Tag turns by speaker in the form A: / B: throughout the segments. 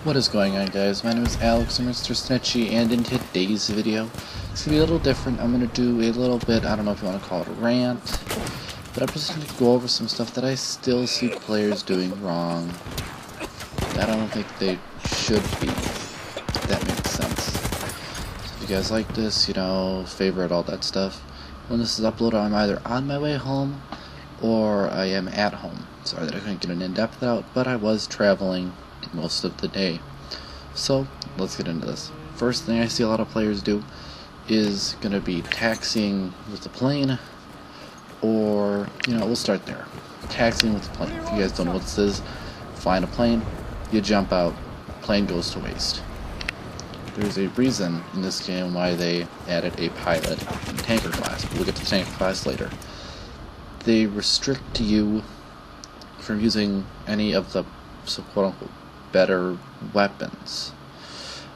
A: What is going on, guys? My name is Alex, I'm Mr. Snitchy, and in today's video, it's going to be a little different. I'm going to do a little bit, I don't know if you want to call it a rant, but I'm just going to go over some stuff that I still see players doing wrong that I don't think they should be, if that makes sense. So if you guys like this, you know, favorite, all that stuff. When this is uploaded, I'm either on my way home or I am at home. Sorry that I couldn't get an in-depth out, but I was traveling most of the day. So let's get into this. First thing I see a lot of players do is gonna be taxiing with the plane, or we'll start there. Taxiing with the plane. If you guys don't know what this is, flying a plane, you jump out, plane goes to waste. There's a reason in this game why they added a pilot and tanker class, but we'll get to the tanker class later. They restrict you from using any of the quote-unquote better weapons.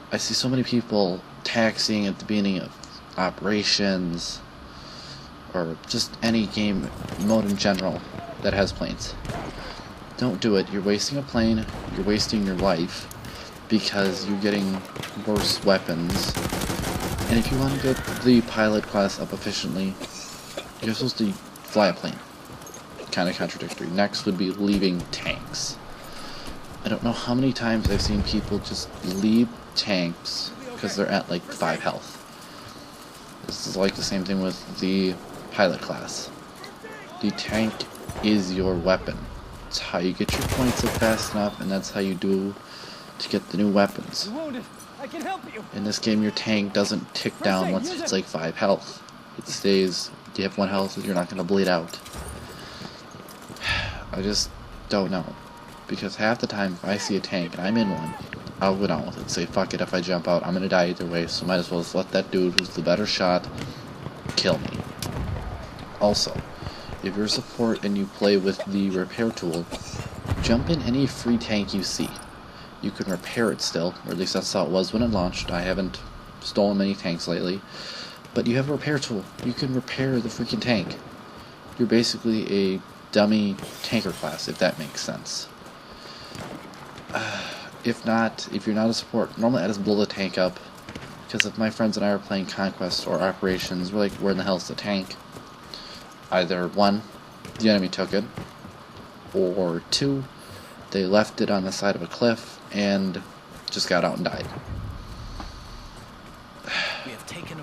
A: I see so many people taxiing at the beginning of operations or just any game mode in general that has planes. Don't do it. You're wasting a plane, you're wasting your life because you're getting worse weapons. And if you want to get the pilot class up efficiently, you're supposed to fly a plane. Kind of contradictory. Next would be leaving tanks. I don't know how many times I've seen people just leave tanks because they're at like 5 health. This is like the same thing with the pilot class. The tank is your weapon. It's how you get your points up fast enough, and that's how you do to get the new weapons. In this game, your tank doesn't tick down once it's like 5 health. It stays, you have 1 health, you're not going to bleed out. I just don't know. Because half the time, if I see a tank and I'm in one, I'll go down with it. Say, fuck it, if I jump out, I'm gonna die either way, so might as well just let that dude who's the better shot kill me. Also, if you're a support and you play with the repair tool, jump in any free tank you see. You can repair it still, or at least that's how it was when it launched. I haven't stolen many tanks lately. But you have a repair tool. You can repair the freaking tank. You're basically a dummy tanker class, if that makes sense. If not, if you're not a support, normally I just blow the tank up, because if my friends and I are playing Conquest or Operations, we're like, where in the hell's the tank? Either 1, the enemy took it, or 2, they left it on the side of a cliff and just got out and died.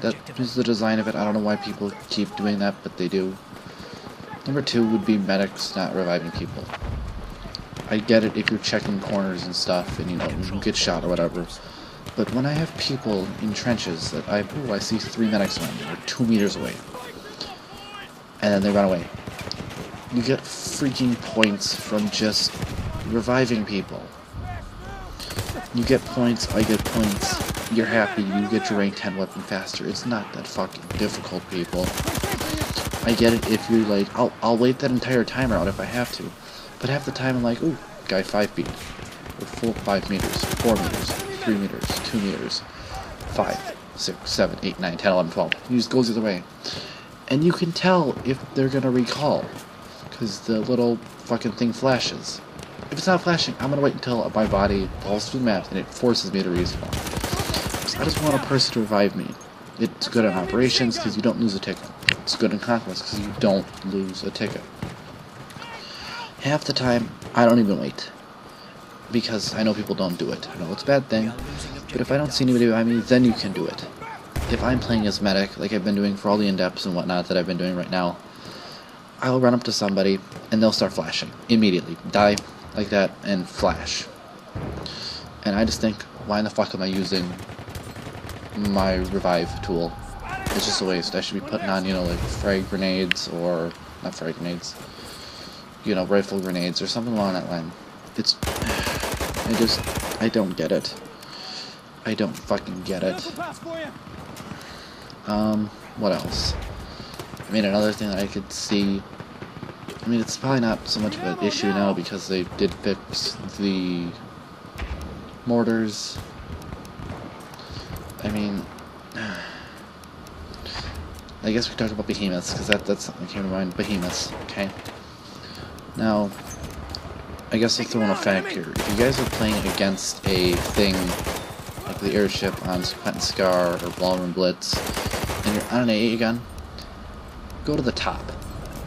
A: That is the design of it. I don't know why people keep doing that, but they do. Number 2 would be medics not reviving people. I get it if you're checking corners and stuff and you get shot or whatever, but when I have people in trenches that I see 3 medics around me, or 2 meters away, and then they run away, you get freaking points from just reviving people. You get points, I get points, you're happy, you get your rank 10 weapon faster. It's not that fucking difficult, people. I get it if you're like, I'll wait that entire timer out if I have to. But half the time I'm like, ooh, guy 5 feet, or 5 meters, 4 meters, 3 meters, 2 meters, 5, 6, 7, 8, 9, 10, 11, 12. He just goes either way. And you can tell if they're gonna recall, because the little fucking thing flashes. If it's not flashing, I'm gonna wait until my body falls through the map and it forces me to respawn. So I just want a person to revive me. It's good in operations because you don't lose a ticket. It's good in Conquest because you don't lose a ticket. Half the time, I don't even wait, because I know people don't do it. I know it's a bad thing, but if I don't see anybody behind me, then you can do it. If I'm playing as medic, like I've been doing for all the in-depths and whatnot that I've been doing right now, I'll run up to somebody, and they'll start flashing, immediately. Die, like that, and flash. And I just think, why in the fuck am I using my revive tool? It's just a waste. I should be putting on, like frag grenades, or, not frag grenades, rifle grenades or something along that line. I don't get it. I don't fucking get it. What else? I mean, another thing that I could see, it's probably not so much of an issue now because they did fix the mortars. I guess we could talk about behemoths, because that's something that came to mind. Behemoths, okay? Now, I guess I'll throw in a fact here. If you guys are playing against a thing like the airship on Quentin Scar or Ballroom Blitz, and you're on an AA gun, go to the top.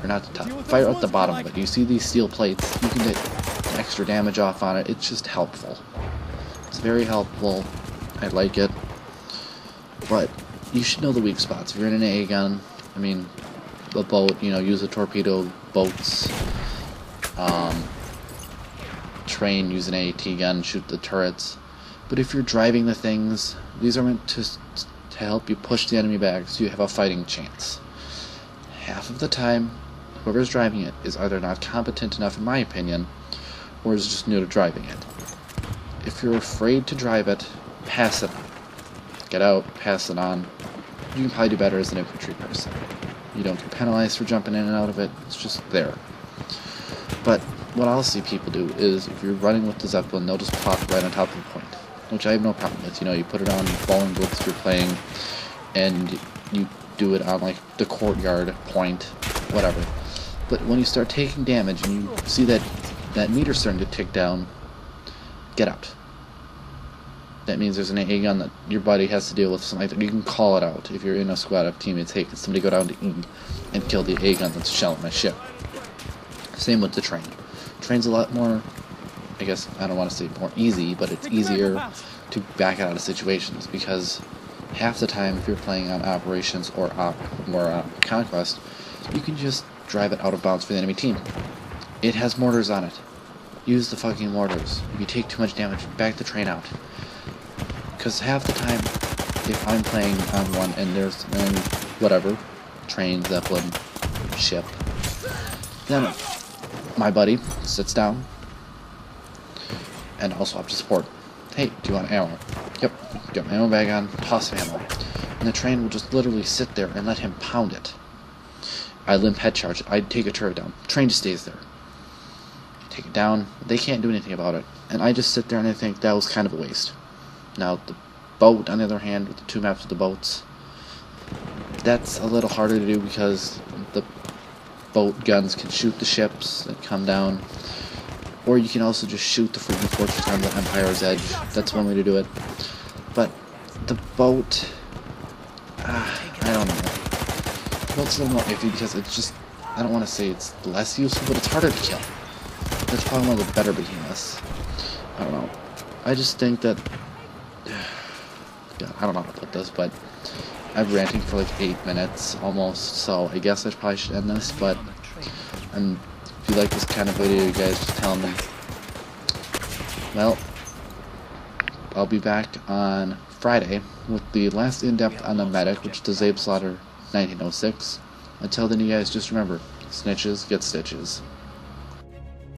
A: Or not the top. Fire at the bottom of it. You see these steel plates? You can get extra damage off on it. It's just helpful. It's very helpful. I like it. But you should know the weak spots. If you're in an AA gun, I mean, the boat, you know, use the torpedo boats. Train, use an AT gun, shoot the turrets. But if you're driving the things, these are meant to help you push the enemy back so you have a fighting chance. Half of the time, whoever's driving it is either not competent enough, in my opinion, or is just new to driving it. If you're afraid to drive it, pass it on. Get out, pass it on. You can probably do better as an infantry person. You don't get penalized for jumping in and out of it, it's just there. But what I'll see people do is, if you're running with the Zeppelin, they'll just plop right on top of the point, which I have no problem with. You know, you put it on Ballroom Blitz if you're playing, and you do it on, like, the courtyard point, whatever. But when you start taking damage and you see that meter starting to tick down, get out. That means there's an AA gun that your buddy has to deal with. Something like that. You can call it out if you're in a squad of teammates. Hey, can somebody go down to E and kill the AA gun that's shelling my ship? Same with the train. Train's a lot more, I guess, I don't want to say more easy, but it's easier to back out of situations, because half the time if you're playing on operations or conquest, you can just drive it out of bounds for the enemy team. It has mortars on it. Use the fucking mortars. If you take too much damage, back the train out. Because half the time, if I'm playing on one and there's whatever, train, Zeppelin, ship, then my buddy sits down and I'll swap to support. Hey, do you want ammo? Yep, got my ammo bag on, toss some ammo. And the train will just literally sit there and let him pound it. I limp head charge it, I take a turret down. Train just stays there. Take it down, they can't do anything about it. And I just sit there and I think that was kind of a waste. Now, the boat, on the other hand, with the two maps of the boats, that's a little harder to do because the boat guns can shoot the ships that come down, or you can also just shoot the freaking fortress on the Empire's Edge. That's one way to do it. But the boat, I don't know. The boat's a little more iffy because it's just, I don't want to say it's less useful, but it's harder to kill. That's probably one of the better behemoths. I don't know. I just think that, God, I don't know how to put this, but I'm ranting for like 8 minutes almost, so I guess I probably should end this, but if you like this kind of video, you guys just tell me. Well, I'll be back on Friday with the last in-depth on the medic, which is Abe Slaughter 1906. Until then, you guys just remember, snitches get stitches.